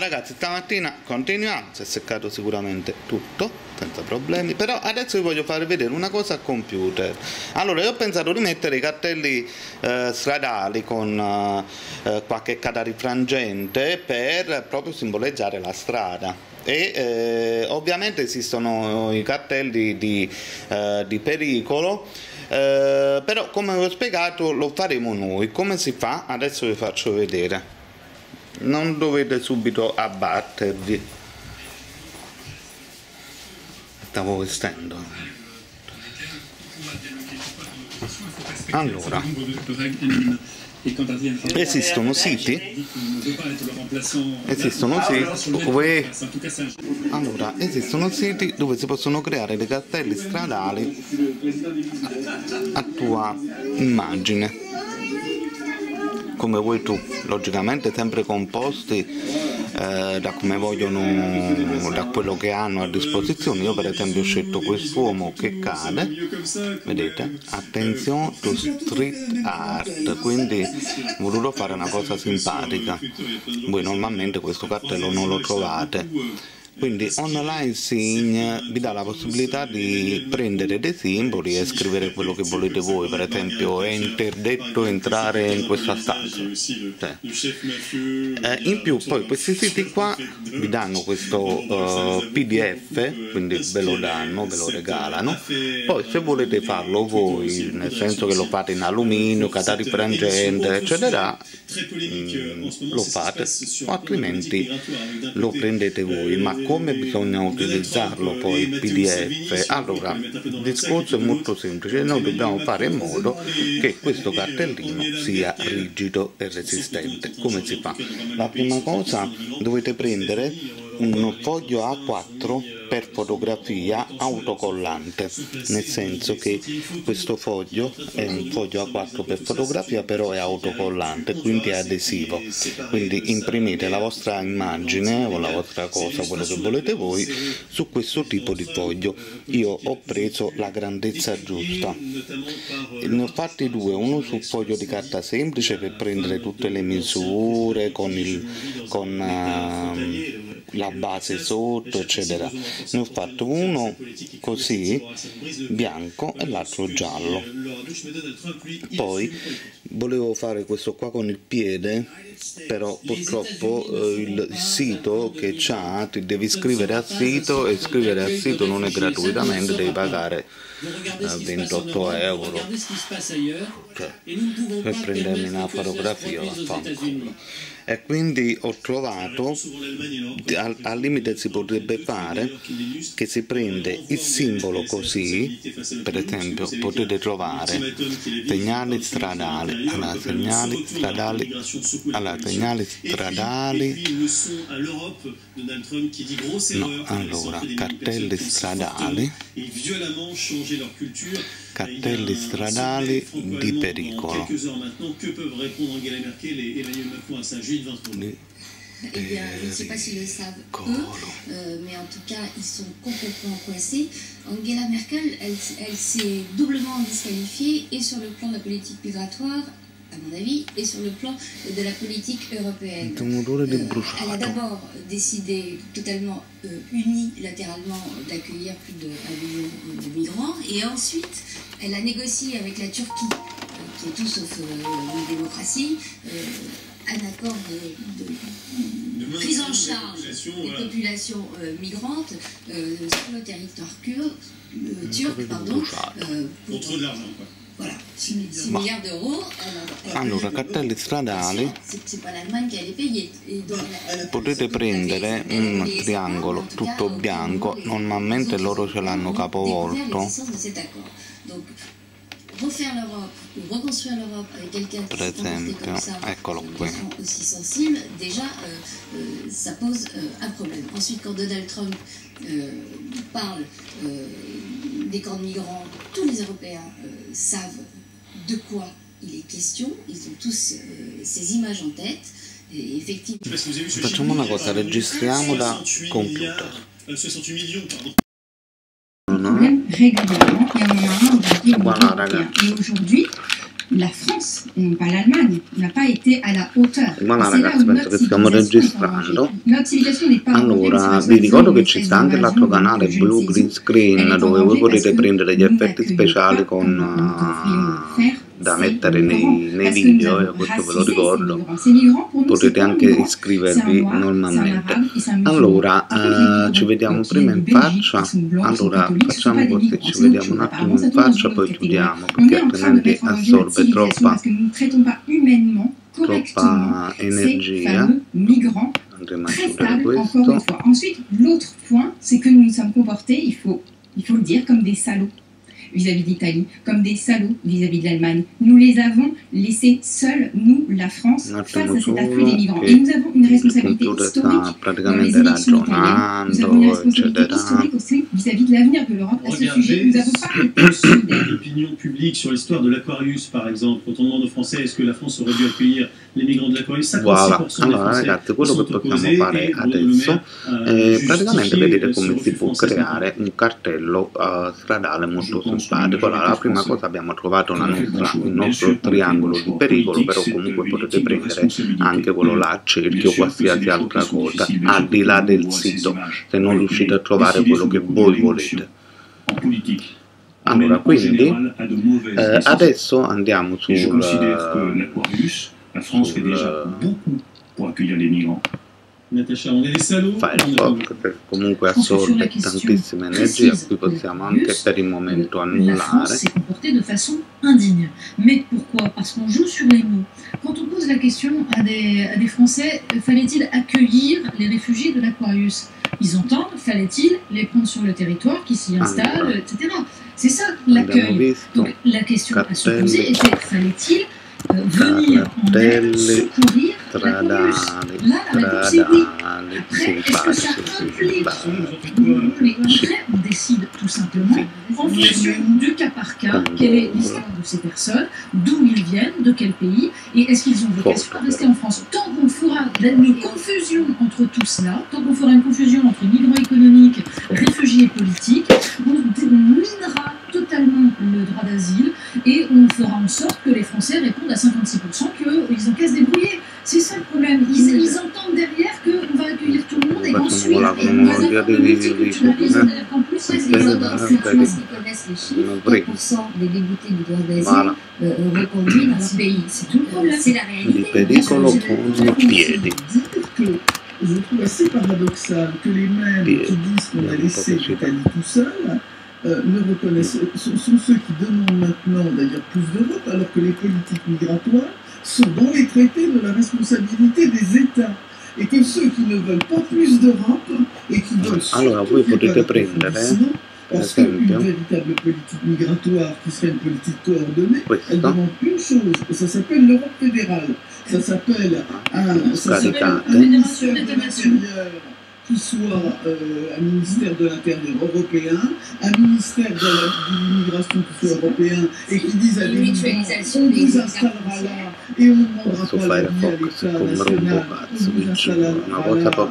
ragazzi, stamattina continuiamo, si è seccato sicuramente tutto, senza problemi, però adesso vi voglio far vedere una cosa al computer. Allora, io ho pensato di mettere i cartelli stradali con qualche catarifrangente per proprio simboleggiare la strada. E ovviamente esistono i cartelli di pericolo, però come vi ho spiegato lo faremo noi. Come si fa? Adesso vi faccio vedere. Non dovete subito abbattervi. Stavo vestendo. Allora, esistono siti dove si possono creare dei cartelli stradali a tua immagine, come vuoi tu, logicamente sempre composti da come vogliono, da quello che hanno a disposizione. Io per esempio ho scelto quest'uomo che cade, vedete, attenzione to street art, quindi ho voluto fare una cosa simpatica. Voi normalmente questo cartello non lo trovate. Quindi Online Sign vi dà la possibilità di prendere dei simboli e scrivere quello che volete voi, per esempio è interdetto entrare in questa stanza. In più poi questi siti qua vi danno questo PDF, quindi ve lo danno, ve lo regalano. Poi se volete farlo voi, nel senso che lo fate in alluminio, catarifrangente, eccetera, lo fate, o altrimenti lo prendete voi. Ma come bisogna utilizzarlo poi il PDF? Allora, il discorso è molto semplice, noi dobbiamo fare in modo che questo cartellino sia rigido e resistente. Come si fa? La prima cosa, dovete prendere un foglio A4 per fotografia autocollante, nel senso che questo foglio è un foglio A4 per fotografia, però è autocollante, quindi è adesivo. Quindi imprimete la vostra immagine o la vostra cosa, quello che volete voi, su questo tipo di foglio. Io ho preso la grandezza giusta, ne ho fatti due, uno sul foglio di carta semplice per prendere tutte le misure con la base sotto, eccetera. Ne ho fatto uno così bianco e l'altro giallo. Poi volevo fare questo qua con il piede, però purtroppo il sito che c'ha, ti devi iscrivere al sito, e iscrivere al sito non è gratuitamente, devi pagare 28 euro, cioè, per prendermi una fotografia, vaffanculo. E quindi ho trovato, al limite si potrebbe fare che si prende il simbolo così, per esempio potete trovare segnali stradali, allora segnali stradali, no, allora cartelli stradali di pericolo. Eh bien, je ne sais pas s'ils le savent eux, mais en tout cas, ils sont complètement coincés. Angela Merkel, elle s'est doublement disqualifiée, et sur le plan de la politique migratoire, à mon avis, et sur le plan de la politique européenne. Elle a d'abord décidé totalement unilatéralement d'accueillir plus de 1 million de migrants, et ensuite, elle a négocié avec la Turquie, qui est tout sauf une démocratie, un accord de prise en charge des populations migrantes sur le territoire turc, contre de l'argent, quoi. Voilà, 6 milliards d'euros. Allora, cartelli stradali, potete prendere un triangolo tutto bianco, normalmente loro ce l'hanno capovolto. Refaire l'Europe ou reconstruire l'Europe avec quelqu'un qui s'est comporté comme ça, de façon aussi sensible, déjà ça pose un problème. Ensuite, quand Donald Trump parle des camps de migrants, tous les Européens savent de quoi il est question, ils ont tous ces images en tête, et effectivement... Facciamo una cosa, registriamo da computer. 68 millions, pardon. Régulièrement, et on en a aujourd'hui. Et aujourd'hui, la France, et non pas l'Allemagne, n'a pas été à la hauteur. Voilà ragazzi, penso che stiamo registrando. Allora, vi ricordo che ci sta anche l'altro canale Blue Green Screen dove voi potete prendere gli effetti speciali da mettere nei video, questo ve lo ricordo. Potete anche iscrivervi normalmente. Allora, ci vediamo prima in faccia. Allora, facciamo così, ci vediamo un attimo in faccia, poi chiudiamo, perché altrimenti assorbe troppa energia. Andremo a chiudere questo. Ensuite, l'autre point, c'est que nous nous sommes comportés, il faut le dire, comme des salauds vis-à-vis d'Italie, comme des salauds vis-à-vis de l'Allemagne. Nous les avons laissés seuls, nous, la France, face à cet afflux des migrants. Et nous avons une responsabilité historique dans les élections italiennes. Nous avons une responsabilité historique aussi vis-à-vis de l'avenir de l'Europe à ce sujet. Nous n'avons pas été solidaires. L'opinion publique sur l'histoire de l'Aquarius, par exemple, quand on demande aux Français est-ce que la France aurait dû accueillir les migrants de l'Aquarius, 56% Voilà, des allora Français ragazzi, quello che sont possiamo opposés fare et adesso è praticamente vedere come si può français. creare un cartello stradale molto simpatico. Allora, la prima cosa abbiamo trovato il nostro triangolo di pericolo, però comunque potete prendere anche quello là, cerchio, qualsiasi altra cosa, al di là del sito, se non riuscite a trovare quello che voi volete. Allora, quindi adesso andiamo la France fait déjà beaucoup pour accueillir les migrants. Firefox, che comunque assorbe tantissima energia, qui possiamo anche per il momento La annullare. France s'est comportée de façon indigne. Mais pourquoi? Parce qu'on joue sur les mots. Quand on pose la question à des Français, fallait-il accueillir les réfugiés de l'Aquarius? Ils entendent, fallait-il les prendre sur le territoire, qui s'y installent, etc. C'est ça l'accueil. Donc la question à se poser était, fallait-il venir en aide, secourir l'Aquarius? Là, la réponse est oui. Après, est-ce que ça implique? Mais après, on décide tout simplement, en fonction du cas par cas, quelle est l'histoire de ces personnes, d'où ils viennent, de quel pays, et est-ce qu'ils ont vocation à rester en France. Tant qu'on fera une confusion entre tout cela, tant qu'on fera une confusion entre migrants économiques, réfugiés politiques, on minera totalement le droit d'asile et on fera en sorte que les Français répondent à 56% qu'ils ont qu'à se débrouiller. C'est ça le problème. Ils entendent derrière qu'on va accueillir tout le monde et qu'ensuite, ils ont multiculturalisme, c'est-à-dire qu'en plus, il y a des autres cultures qui connaissent les chiffres. 4% des déboutés du droit d'asile reconduits dans ce pays. C'est tout le problème. C'est la réalité. Pericolo con i piedi. Je trouve assez paradoxal que les mêmes qui disent qu'on a laissé l'Italie tout seul ne reconnaissent, sont ceux qui demandent maintenant d'ailleurs plus d'Europe, alors que les politiques migratoires sont dans les traités de la responsabilité des États. Et que ceux qui ne veulent pas plus d'Europe et qui veulent surtout parce qu'une véritable politique migratoire qui serait une politique coordonnée, elle demande une chose, et ça s'appelle l'Europe fédérale. Ça s'appelle un ministère de l'Intérieur qui soit un ministère de l'Intérieur européen, un ministère de l'immigration qui soit européen et qui dise à des migrants, on vous installera là et on ne demandera pas la vie à l'État national, on vous installera à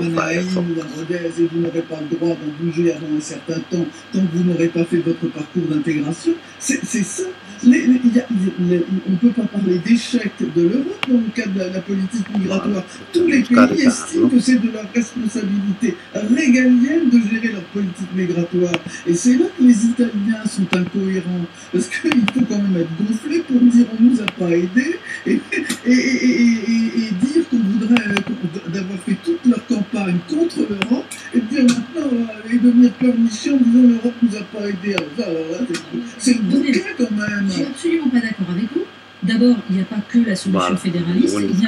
Naïm ou à Rodez et vous n'aurez pas le droit d'en bouger avant un certain temps tant que vous n'aurez pas fait votre parcours d'intégration. C'est ça. On ne peut pas parler d'échec de l'Europe dans le cadre de la politique migratoire. Tous les pays estiment que c'est de leur responsabilité régalienne de gérer leur politique migratoire. Et c'est là que les Italiens sont incohérents. Parce qu'il faut quand même être gonflé pour dire on ne nous a pas aidés et dire qu'on voudrait d'avoir fait toute leur campagne contre l'Europe et dire maintenant et devenir pleurnichant en disant l'Europe ne nous a pas aidés. Alors là, c'est le bouquet quand même. Je suis absolument pas d'accord avec vous. D'abord, il n'y a pas que la solution fédéraliste, il n'y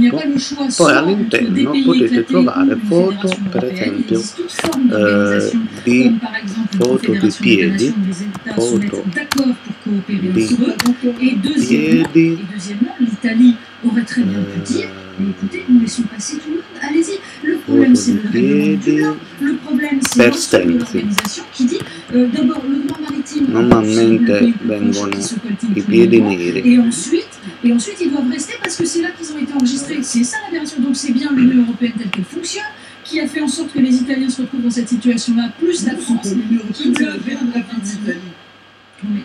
a pas le choix soit entre des pays éclatés ou une fédération européenne. Il existe toute forme d'organisation, comme par exemple une confédération des nations où les États se mettent d'accord pour coopérer entre eux. Et deuxièmement, l'Italie aurait très bien pu dire mais écoutez, nous laissons passer tout le monde, allez-y. Le problème, c'est le règlement du Dublin. Le problème, c'est l'ensemble de l'organisation qui dit d'abord le droit maritime, normalmente vengono i piedi neri. Et ensuite, ils doivent rester parce que c'est là qu'ils ont été enregistrés. C'est ça l'aberration. Donc c'est bien l'Union européenne telle qu'elle fonctionne qui a fait en sorte que les Italiens se retrouvent dans cette situation-là, plus la France qui bloque.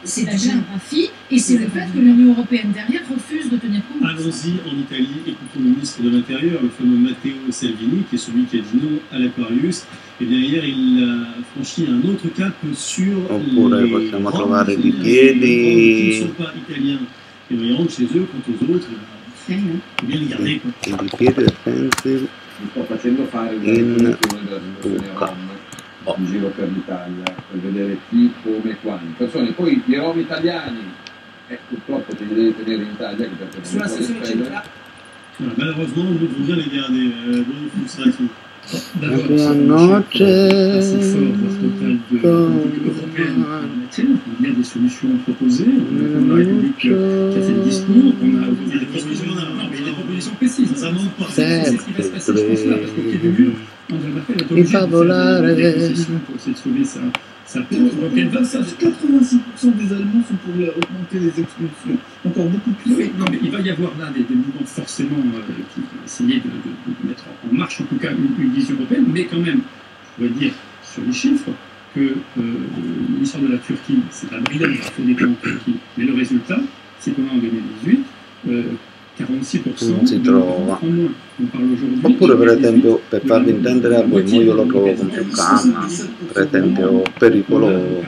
c'est la géographie et c'est le fait que l'Union européenne derrière refuse de tenir compte. Allons-y en Italie, écoutons le ministre de l'Intérieur, le fameux Matteo Salvini, qui est celui qui a dit non à l'Aquarius. Et bien hier, il a franchi un autre cap sur Oppure les possiamo Roms trovare di qui piedi ne sont pas italiens. Et bien, ils rentrent chez eux, quant aux autres, il faut bien les garder. Quoi. e di piedi offensive Mi sto facendo fare in della situazione buca. rom in giro per l'Italia per vedere chi, come e quando. Persone, poi i rom italiani, purtroppo te li devi tenere in Italia perché non puoi spendere. Voilà, malheureusement, nous devons bien les garder. Bonne frustration. Buonanotte. Assez fort, voire total de politique européenne en la matière. Il y a des solutions proposées. On a la République qui a fait le discours. On a des propositions, non, mais des propositions précises. Ça manque pas. C'est ce qui va se passer, je pense là, parce qu'au pied du mur, Angela Merkel est obligée de faire des négociations pour essayer de sauver sa peau. Donc elle va ça. 86% des Allemands sont pour augmenter les expulsions. Encore beaucoup plus. Oui, non, mais il va y avoir là des mouvements forcément qui vont essayer de mettre en marche en tout cas une vision européenne, mais quand même, je dois dire sur les chiffres que l'histoire de la Turquie, c'est la brigade qui fait des plans en Turquie, mais le résultat, c'est qu'on a en 2018 46% Non si trova. en moins. On parle aujourd'hui. Oppure per esempio, per farvi intendere a voi, io lo trovo con più calma, per esempio pericolo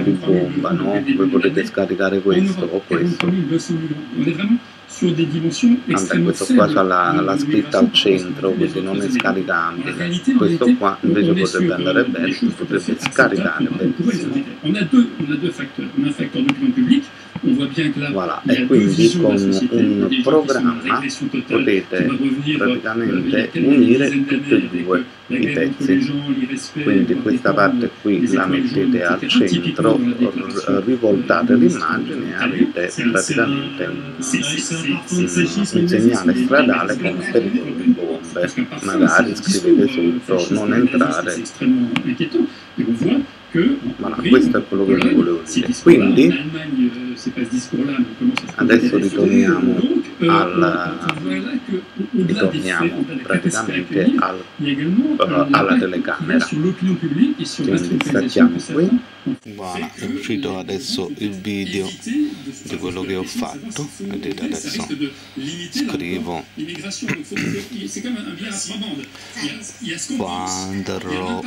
di bomba, no? Voi potete scaricare questo o questo. Vabbè, questo qua c'ha la scritta al centro, quindi non è scaricabile. Questo qua invece potrebbe andare bene, potrebbe scaricare benissimo. Voilà, e quindi con un programma potete praticamente unire tutti e due i pezzi. Quindi questa parte qui la mettete al centro, rivoltate l'immagine e avete praticamente un segnale stradale con pericolo di bombe. Magari scrivete sotto non entrare. Voilà, questo è quello che vi volevo dire. Quindi adesso ritorniamo praticamente alla telecamera. Quindi stacchiamo qui. Voilà, è uscito adesso il video di quello che ho fatto. Vedete, adesso scrivo quadro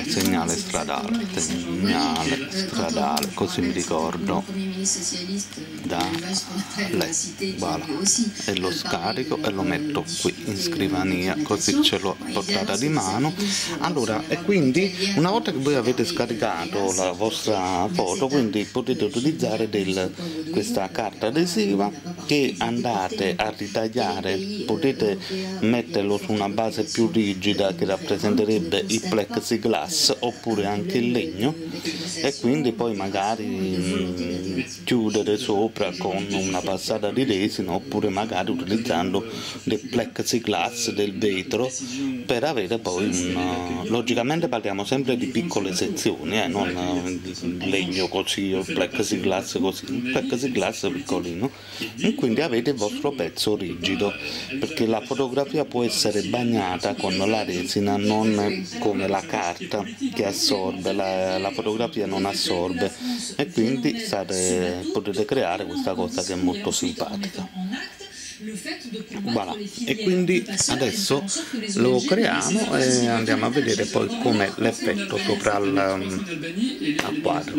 segnale stradale, così mi ricordo da lei. Voilà. E lo scarico e lo metto qui in scrivania, così ce l'ho a portata di mano. Allora, e quindi una volta che voi avete scaricato la vostra foto, quindi potete utilizzare questa carta adesiva che andate a ritagliare, potete metterlo su una base più rigida che rappresenterebbe il plexiglass oppure anche il legno, e quindi poi magari chiudere sopra con una passata di resina oppure magari utilizzando del plexiglass, del vetro, per avere poi logicamente parliamo sempre di piccole sezioni, non il legno così o il plexiglass così, il plexiglass piccolino, e quindi avete il vostro pezzo rigido, perché la fotografia può essere bagnata con la resina, non come la carta che assorbe, la fotografia non assorbe, e quindi potete creare questa cosa che è molto simpatica. Voilà. E quindi adesso lo creiamo e andiamo a vedere poi com'è l'effetto sopra al quadro.